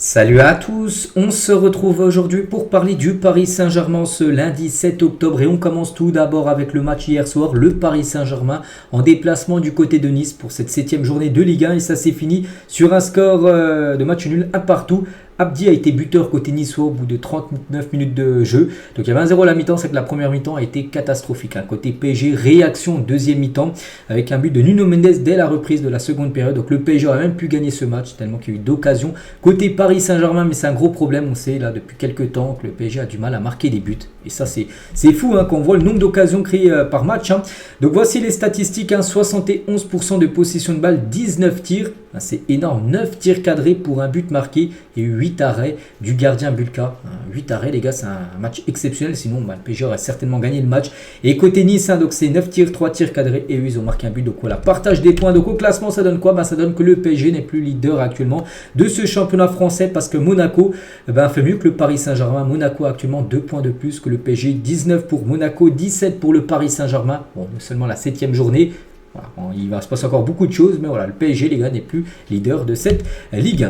Salut à tous, on se retrouve aujourd'hui pour parler du Paris Saint-Germain ce lundi 7 octobre et on commence tout d'abord avec le match hier soir, le Paris Saint-Germain en déplacement du côté de Nice pour cette 7e journée de Ligue 1 et ça s'est fini sur un score de match nul 1 partout. Abdi a été buteur côté niçois au bout de 39 minutes de jeu. Donc il y avait 1-0 à la mi-temps, c'est que la première mi-temps a été catastrophique. Côté PSG, réaction deuxième mi-temps avec un but de Nuno Mendes dès la reprise de la seconde période. Donc le PSG aurait même pu gagner ce match tellement qu'il y a eu d'occasions. Côté Paris Saint-Germain, mais c'est un gros problème. On sait là depuis quelques temps que le PSG a du mal à marquer des buts. Et ça c'est fou quand on voit le nombre d'occasions créées par match. Donc voici les statistiques, 71% de possession de balle, 19 tirs. C'est énorme, 9 tirs cadrés pour un but marqué et 8 arrêts du gardien Bulka. 8 arrêts les gars, c'est un match exceptionnel, sinon le PSG aurait certainement gagné le match. Et côté Nice, donc c'est 9 tirs, 3 tirs cadrés et eux ils ont marqué un but. Donc voilà, partage des points. Donc au classement ça donne quoi? Ça donne que le PSG n'est plus leader actuellement de ce championnat français parce que Monaco fait mieux que le Paris Saint-Germain. Monaco a actuellement 2 points de plus que le PSG, 19 pour Monaco, 17 pour le Paris Saint-Germain. Bon, seulement la 7e journée. Voilà, il va se passer encore beaucoup de choses, mais voilà, le PSG, les gars, n'est plus leader de cette Ligue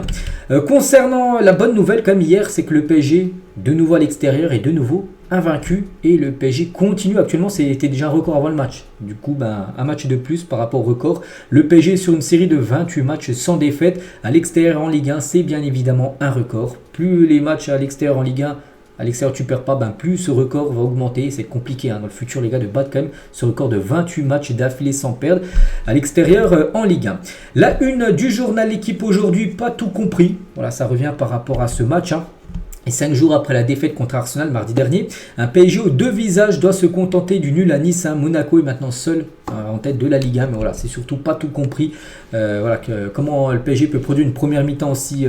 1. Concernant la bonne nouvelle, comme hier, c'est que le PSG, de nouveau à l'extérieur, est de nouveau invaincu. Et le PSG continue actuellement, c'était déjà un record avant le match. Du coup, un match de plus par rapport au record. Le PSG est sur une série de 28 matchs sans défaite. À l'extérieur en Ligue 1, c'est bien évidemment un record. Plus les matchs à l'extérieur en Ligue 1, à l'extérieur tu perds pas, plus ce record va augmenter. C'est compliqué dans le futur les gars de battre quand même ce record de 28 matchs d'affilée sans perdre à l'extérieur en Ligue 1. La une du journal L'équipe aujourd'hui, pas tout compris. Voilà, ça revient par rapport à ce match. Et 5 jours après la défaite contre Arsenal mardi dernier, un PSG aux 2 visages doit se contenter du nul à Nice. Monaco est maintenant seul en tête de la Ligue 1. Mais voilà, c'est surtout pas tout compris. Comment le PSG peut produire une première mi-temps aussi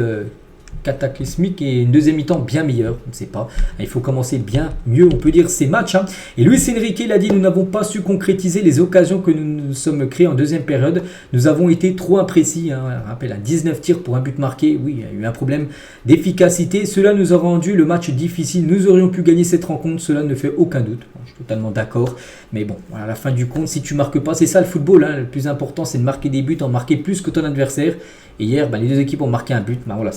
cataclysmique et une deuxième mi-temps bien meilleure, on ne sait pas. Il faut commencer bien mieux, on peut dire, ces matchs. Et Luis Enrique l'a dit, nous n'avons pas su concrétiser les occasions que nous nous sommes créées en deuxième période. Nous avons été trop imprécis. Rappel à 19 tirs pour un but marqué. Oui, il y a eu un problème d'efficacité. Cela nous a rendu le match difficile. Nous aurions pu gagner cette rencontre. Cela ne fait aucun doute. Bon, je suis totalement d'accord. Mais bon, à la fin du compte, si tu marques pas, c'est ça le football. Le plus important, c'est de marquer des buts, en marquer plus que ton adversaire. Et hier, les deux équipes ont marqué un but. Voilà,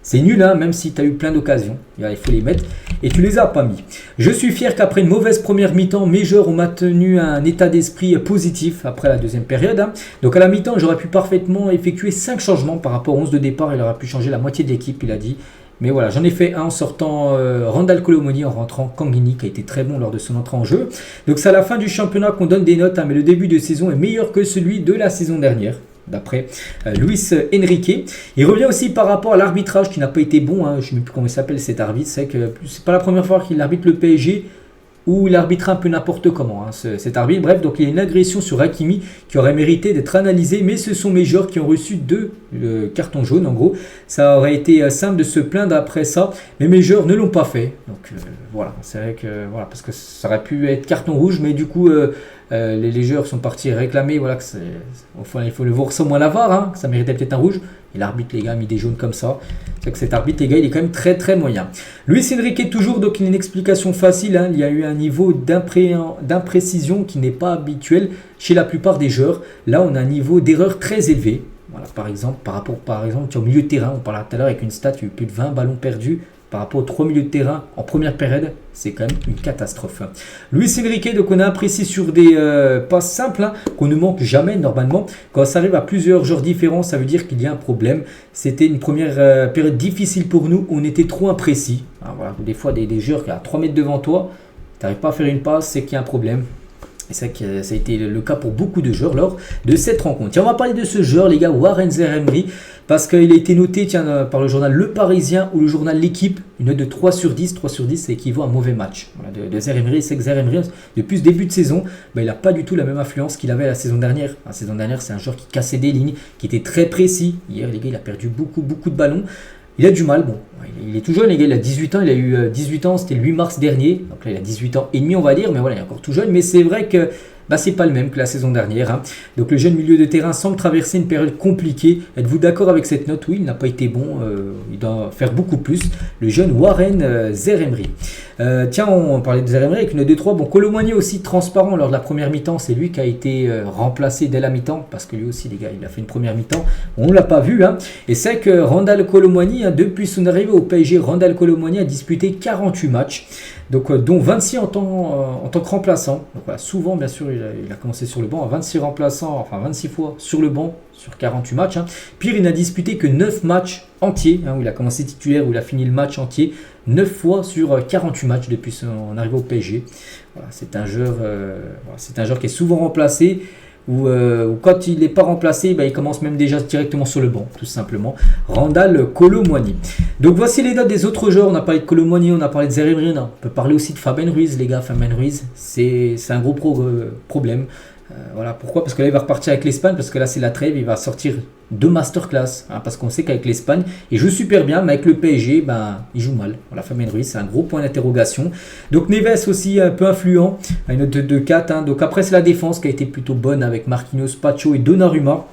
c'est nul, même si tu as eu plein d'occasions. Il faut les mettre. Et tu les as pas mis. Je suis fier qu'après une mauvaise première mi-temps, mes joueurs ont maintenu un état d'esprit positif après la deuxième période. Donc à la mi-temps, j'aurais pu parfaitement effectuer 5 changements par rapport au 11 de départ. Il aurait pu changer la moitié de l'équipe, il a dit. Mais voilà, j'en ai fait un en sortant Randal Colomoni, en rentrant Kangini, qui a été très bon lors de son entrée en jeu. Donc c'est à la fin du championnat qu'on donne des notes, mais le début de saison est meilleur que celui de la saison dernière, d'après Luis Enrique. Il revient aussi par rapport à l'arbitrage qui n'a pas été bon. Je ne sais même plus comment il s'appelle cet arbitre. C'est que c'est pas la première fois qu'il arbitre le PSG où il arbitre un peu n'importe comment, cet arbitre. Bref, donc il y a une agression sur Hakimi qui aurait mérité d'être analysée, mais ce sont mes joueurs qui ont reçu 2 cartons jaunes en gros. Ça aurait été simple de se plaindre après ça, mais mes joueurs ne l'ont pas fait. Donc voilà, c'est vrai que voilà, parce que ça aurait pu être carton rouge, mais du coup les joueurs sont partis réclamer voilà, il faut le voir sans moins la VAR, que ça méritait peut-être un rouge. Et l'arbitre, les gars, a mis des jaunes comme ça. C'est que cet arbitre, les gars, il est quand même très très moyen. Luis Enrique, toujours, donc il y a une explication facile. Il y a eu un niveau d'imprécision qui n'est pas habituel chez la plupart des joueurs. Là, on a un niveau d'erreur très élevé. Voilà, par exemple, au milieu de terrain, on parlait tout à l'heure avec une stat, il y a eu plus de 20 ballons perdus. Par rapport aux 3 milieux de terrain en première période, c'est quand même une catastrophe. Luis Enrique, donc on est imprécis sur des passes simples qu'on ne manque jamais normalement. Quand ça arrive à plusieurs joueurs différents, ça veut dire qu'il y a un problème. C'était une première période difficile pour nous, on était trop imprécis. Voilà, des fois, des joueurs qui sont à 3 mètres devant toi, tu n'arrives pas à faire une passe, c'est qu'il y a un problème. Et c'est que ça a été le cas pour beaucoup de joueurs lors de cette rencontre. Tiens, on va parler de ce joueur, les gars, Warren Zaïre-Emery, parce qu'il a été noté par le journal Le Parisien ou le journal L'équipe, une note de 3 sur 10. 3 sur 10, ça équivaut à un mauvais match de Zaïre-Emery. C'est que Zaïre-Emery, depuis ce début de saison, il n'a pas du tout la même influence qu'il avait la saison dernière. La saison dernière, c'est un joueur qui cassait des lignes, qui était très précis. Hier, les gars, il a perdu beaucoup de ballons. Il a du mal, il est tout jeune les gars, il a 18 ans, il a eu 18 ans, c'était le 8 mars dernier, donc là il a 18 ans et demi on va dire, mais voilà, il est encore tout jeune, mais c'est vrai que bah, c'est pas le même que la saison dernière. Hein. Donc le jeune milieu de terrain semble traverser une période compliquée. Êtes-vous d'accord avec cette note? Oui, il n'a pas été bon, il doit faire beaucoup plus. Le jeune Warren Zaïre-Emery. Tiens, on parlait de Zaïre-Emery avec une 2-3. Bon, Kolo Muani aussi transparent lors de la première mi-temps. C'est lui qui a été remplacé dès la mi-temps parce que lui aussi, les gars, il a fait une première mi-temps. On ne l'a pas vu. Hein. Et c'est que Randal Kolo Muani, hein, depuis son arrivée au PSG, Randal Kolo Muani a disputé 48 matchs. Donc, dont 26 en tant que remplaçant. Donc, voilà, souvent, bien sûr, il a commencé sur le banc. 26 remplaçants, enfin 26 fois sur le banc sur 48 matchs. Hein. Pire, il n'a disputé que 9 matchs entiers, hein, où il a commencé titulaire, où il a fini le match entier. 9 fois sur 48 matchs depuis son arrivée au PSG. Voilà, c'est un joueur qui est souvent remplacé. Ou quand il n'est pas remplacé, bah, il commence même déjà directement sur le banc, tout simplement. Randal Kolo Muani. Donc voici les dates des autres joueurs. On a parlé de Kolo Muani, on a parlé de Zaïre-Emery, on peut parler aussi de Fabien Ruiz, les gars. Fabien Ruiz, c'est un gros problème. Voilà, pourquoi? Parce que là il va repartir avec l'Espagne, parce que là c'est la trêve, il va sortir de masterclass, hein, parce qu'on sait qu'avec l'Espagne il joue super bien, mais avec le PSG ben, il joue mal. Voilà, Fabien Ruiz, c'est un gros point d'interrogation. Donc Neves aussi un peu influent, à une note de 4, hein. Donc après c'est la défense qui a été plutôt bonne avec Marquinhos, Pacho et Donnarumma,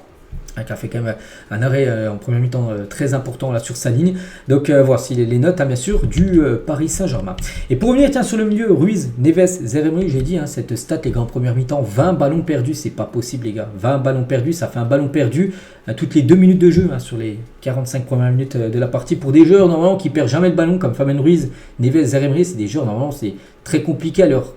qui a fait quand même un arrêt en première mi-temps très important là sur sa ligne. Donc voici les notes, hein, bien sûr, du Paris Saint-Germain. Et pour revenir sur le milieu, Ruiz, Neves, Zaïre-Emery, j'ai dit, hein, cette stat les gars en première mi-temps, 20 ballons perdus, c'est pas possible les gars. 20 ballons perdus, ça fait un ballon perdu toutes les 2 minutes de jeu, hein, sur les 45 premières minutes de la partie. Pour des joueurs normalement qui perdent jamais le ballon comme Fabien Ruiz, Neves, Zaïre-Emery, c'est des joueurs normalement c'est très compliqué à leur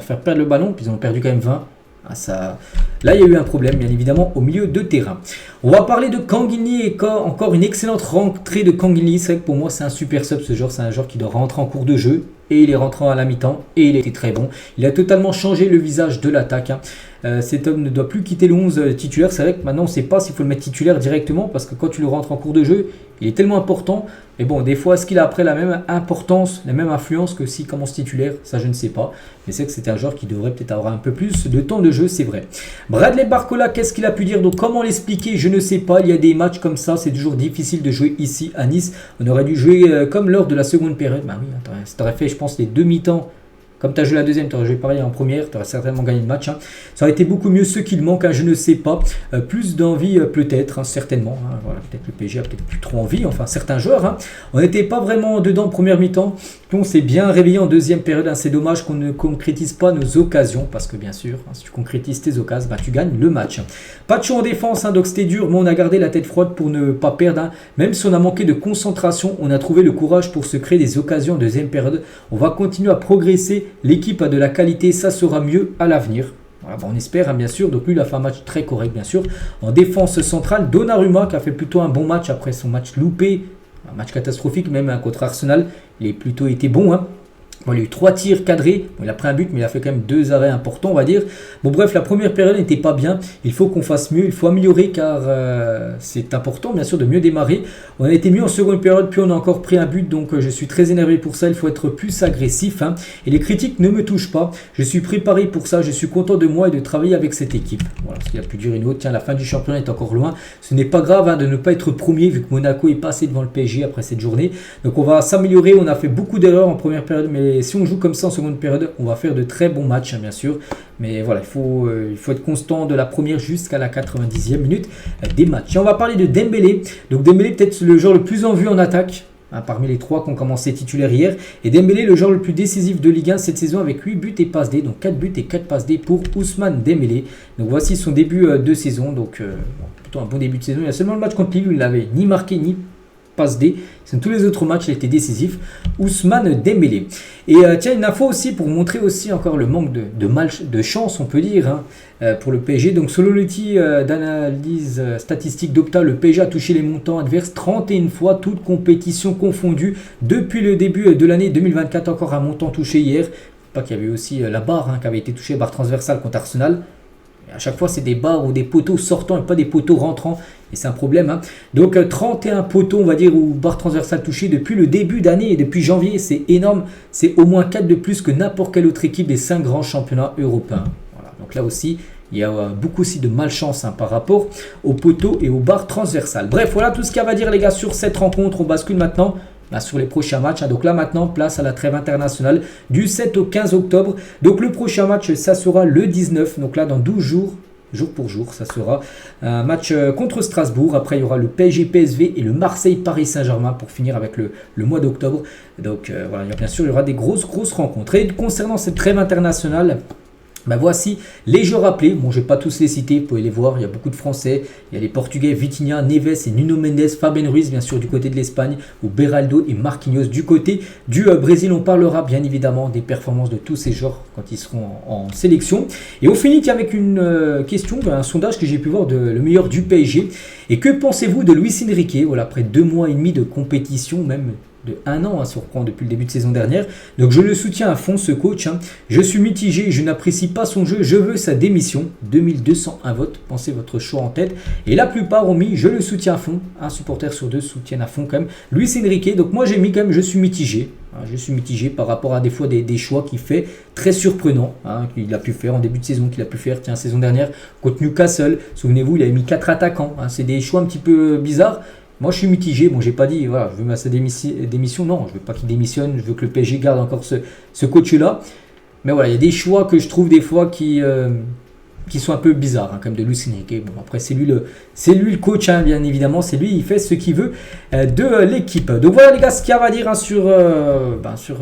faire perdre le ballon, puis ils ont perdu quand même 20. Ah, là, il y a eu un problème, bien évidemment, au milieu de terrain. On va parler de Kangini et encore une excellente rentrée de Kangini. C'est vrai que pour moi, c'est un super sub ce joueur. C'est un joueur qui doit rentrer en cours de jeu. Et il est rentré à la mi-temps et il était très bon. Il a totalement changé le visage de l'attaque. Hein. Cet homme ne doit plus quitter le 11 titulaire. C'est vrai que maintenant, on ne sait pas s'il faut le mettre titulaire directement parce que quand tu le rentres en cours de jeu, il est tellement important. Mais bon, des fois, est-ce qu'il a après la même importance, la même influence que s'il commence titulaire? Ça, je ne sais pas. Mais c'est que c'est un joueur qui devrait peut-être avoir un peu plus de temps de jeu, c'est vrai. Bradley Barcola, qu'est-ce qu'il a pu dire? Donc, comment l'expliquer? Je ne sais pas. Il y a des matchs comme ça. C'est toujours difficile de jouer ici à Nice. On aurait dû jouer comme lors de la seconde période. Bah oui, attends, ça t'aurait fait, je pense, les demi-temps. Comme tu as joué la deuxième, tu aurais joué pareil en première, tu aurais certainement gagné le match. Hein. Ça aurait été beaucoup mieux. Ce qu'il manque, hein, je ne sais pas. Plus d'envie peut-être, hein, certainement. Hein. Voilà, peut-être le PSG a peut-être plus trop envie. Enfin, certains joueurs. Hein. On n'était pas vraiment dedans en première mi-temps. On s'est bien réveillé en deuxième période. Hein. C'est dommage qu'on ne concrétise pas nos occasions. Parce que bien sûr, hein, si tu concrétises tes occasions, bah, tu gagnes le match. Pas de choix en défense, hein, donc c'était dur. Mais on a gardé la tête froide pour ne pas perdre. Hein. Même si on a manqué de concentration, on a trouvé le courage pour se créer des occasions en deuxième période. On va continuer à progresser. L'équipe a de la qualité, ça sera mieux à l'avenir. Voilà, bon, on espère, hein, bien sûr. Donc lui, il a fait un match très correct, bien sûr. En défense centrale, Donnarumma qui a fait plutôt un bon match après son match loupé. Un match catastrophique, même hein, contre Arsenal. Il a plutôt été bon. Hein. Bon, il a eu 3 tirs cadrés. Bon, il a pris un but, mais il a fait quand même 2 arrêts importants, on va dire. Bon, bref, la première période n'était pas bien. Il faut qu'on fasse mieux. Il faut améliorer car c'est important, bien sûr, de mieux démarrer. On a été mieux en seconde période, puis on a encore pris un but. Donc, je suis très énervé pour ça. Il faut être plus agressif. Hein. Et les critiques ne me touchent pas. Je suis préparé pour ça. Je suis content de moi et de travailler avec cette équipe. Voilà, ce qu'il a pu dire une autre. Tiens, la fin du championnat est encore loin. Ce n'est pas grave hein, de ne pas être premier vu que Monaco est passé devant le PSG après cette journée. Donc, on va s'améliorer. On a fait beaucoup d'erreurs en première période, mais si on joue comme ça en seconde période, on va faire de très bons matchs, hein, bien sûr. Mais voilà, il faut être constant de la première jusqu'à la 90e minute des matchs. Et on va parler de Dembélé. Donc Dembélé, peut-être le joueur le plus en vue en attaque, hein, parmi les 3 qui ont commencé titulaire hier. Et Dembélé, le joueur le plus décisif de Ligue 1 cette saison avec 8 buts et passes D. Donc 4 buts et 4 passes D pour Ousmane Dembélé. Donc voici son début de saison. Donc plutôt un bon début de saison. Il y a seulement le match contre Lille où il n'avait ni marqué ni passe D. Tous les autres matchs, il a été décisif. Ousmane Dembélé. Et tiens, une info aussi pour montrer aussi encore le manque de chance, on peut dire, hein, pour le PSG. Donc, selon l'outil d'analyse statistique d'Opta, le PSG a touché les montants adverses 31 fois, toutes compétitions confondues. Depuis le début de l'année 2024, encore un montant touché hier. Pas qu'il y avait aussi la barre hein, qui avait été touchée, barre transversale contre Arsenal. À chaque fois, c'est des barres ou des poteaux sortants et pas des poteaux rentrants. Et c'est un problème. Hein. Donc, 31 poteaux, on va dire, ou barres transversales touchées depuis le début d'année et depuis janvier. C'est énorme. C'est au moins 4 de plus que n'importe quelle autre équipe des 5 grands championnats européens. Voilà. Donc là aussi, il y a beaucoup aussi de malchance hein, par rapport aux poteaux et aux barres transversales. Bref, voilà tout ce qu'il y a à dire, les gars, sur cette rencontre. On bascule maintenant sur les prochains matchs. Donc là maintenant, place à la trêve internationale du 7 au 15 octobre. Donc le prochain match, ça sera le 19. Donc là, dans 12 jours. Jour pour jour, ça sera un match contre Strasbourg. Après, il y aura le PSG-PSV et le Marseille-Paris Saint-Germain pour finir avec le mois d'octobre. Donc voilà, bien sûr, il y aura des grosses rencontres. Et concernant cette trêve internationale, voici les joueurs appelés. Bon, je ne vais pas tous les citer, vous pouvez les voir. Il y a beaucoup de Français. Il y a les Portugais, Vitinha, Neves et Nuno Mendes, Fabien Ruiz, bien sûr, du côté de l'Espagne, ou Beraldo et Marquinhos du côté du Brésil. On parlera bien évidemment des performances de tous ces joueurs quand ils seront en sélection. Et on finit avec une question, un sondage que j'ai pu voir de le meilleur du PSG. Et que pensez-vous de Luis Enrique? Voilà, après 2 mois et demi de compétition, même de 1 an, si on reprend depuis le début de saison dernière. Donc je le soutiens à fond, ce coach. Je suis mitigé, je n'apprécie pas son jeu, je veux sa démission. 2201 votes, pensez votre choix en tête. Et la plupart ont mis, je le soutiens à fond. Un supporter sur 2 soutiennent à fond quand même Luis Enrique. Donc moi j'ai mis quand même, je suis mitigé. Je suis mitigé par rapport à des fois des choix qu'il fait très surprenants, qu'il a pu faire en début de saison, qu'il a pu faire, saison dernière contre Newcastle. Souvenez-vous, il avait mis 4 attaquants. C'est des choix un petit peu bizarres. Moi, je suis mitigé. Bon, j'ai pas dit, voilà, je veux sa démission. Non, je veux pas qu'il démissionne. Je veux que le PSG garde encore ce coach-là. Mais voilà, il y a des choix que je trouve des fois qui sont un peu bizarres, comme de Luis Enrique. Bon, après, c'est lui le coach, bien évidemment. C'est lui, il fait ce qu'il veut de l'équipe. Donc voilà, les gars, ce qu'il y a à dire sur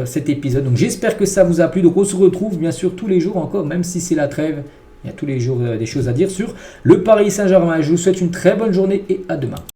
cet épisode. Donc j'espère que ça vous a plu. Donc on se retrouve, bien sûr, tous les jours encore, même si c'est la trêve. Il y a tous les jours des choses à dire sur le Paris Saint-Germain. Je vous souhaite une très bonne journée et à demain.